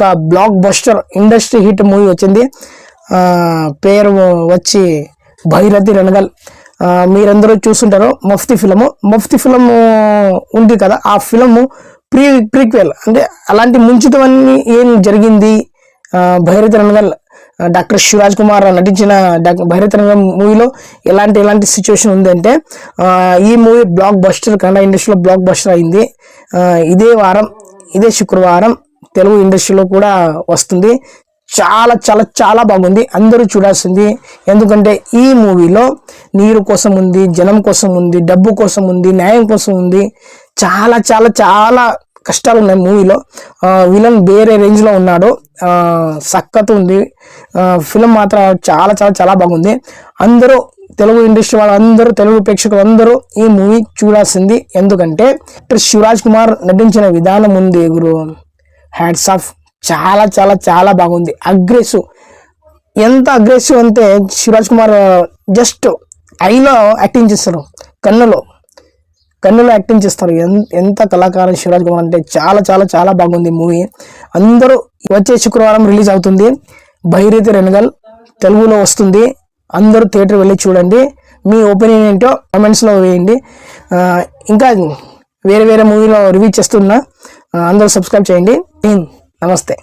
ఒక block buster industry hit movie వచ్చింది. పేరు వచ్చి భగీరథి రణగల్. మీరందరూ చూస్తుంటారు. మఫ్తీ ఫిలిం ఉంది కదా, ఆ ఫిలము ప్రీక్వెల్ అంటే అలాంటి ముంచితమన్నీ ఏం జరిగింది. భగీరథి రణగల్ డాక్టర్ శివరాజ్ కుమార్ నటించిన భగీరథి రణగల్ మూవీలో ఎలాంటి సిచ్యువేషన్ ఉంది అంటే, ఈ మూవీ బ్లాక్ బస్టర్, కన్నడ ఇండస్ట్రీలో బ్లాక్ బస్టర్ అయింది. ఇదే శుక్రవారం తెలుగు ఇండస్ట్రీలో కూడా వస్తుంది. చాలా చాలా చాలా బాగుంది, అందరూ చూడాల్సింది. ఎందుకంటే ఈ మూవీలో నీరు కోసం ఉంది, జనం కోసం ఉంది, డబ్బు కోసం ఉంది, న్యాయం కోసం ఉంది. చాలా చాలా చాలా కష్టాలు ఉన్నాయి మూవీలో. విలన్ వేరే రేంజ్లో ఉన్నాడు. సక్కత్ ఉంది. ఫిలిం మాత్రం చాలా చాలా చాలా బాగుంది. అందరూ తెలుగు ఇండస్ట్రీ వాళ్ళందరూ, తెలుగు ప్రేక్షకులు అందరూ ఈ మూవీ చూడాల్సింది. ఎందుకంటే శివరాజ్ కుమార్ నటించిన విధానం ఉంది గురు, హ్యాట్స్ ఆఫ్. చాలా చాలా చాలా బాగుంది. ఎంత అగ్రెసివ్ అంటే శివరాజ్ కుమార్ జస్ట్ ఐలో యాక్టింగ్ చేస్తారు, కన్నులో యాక్టింగ్ చేస్తారు. ఎంత కళాకారం శివరాజ్ కుమార్ అంటే చాలా చాలా చాలా బాగుంది మూవీ. అందరూ వచ్చే శుక్రవారం రిలీజ్ అవుతుంది. భగీరథి రణగల్ తెలుగులో వస్తుంది. అందరూ థియేటర్ వెళ్ళి చూడండి. మీ ఒపీనియన్ ఏంటో కామెంట్స్లో వేయండి. ఇంకా వేరే మూవీలో రివ్యూ చేస్తున్నా, అందరూ సబ్స్క్రైబ్ చేయండి. నమస్తే.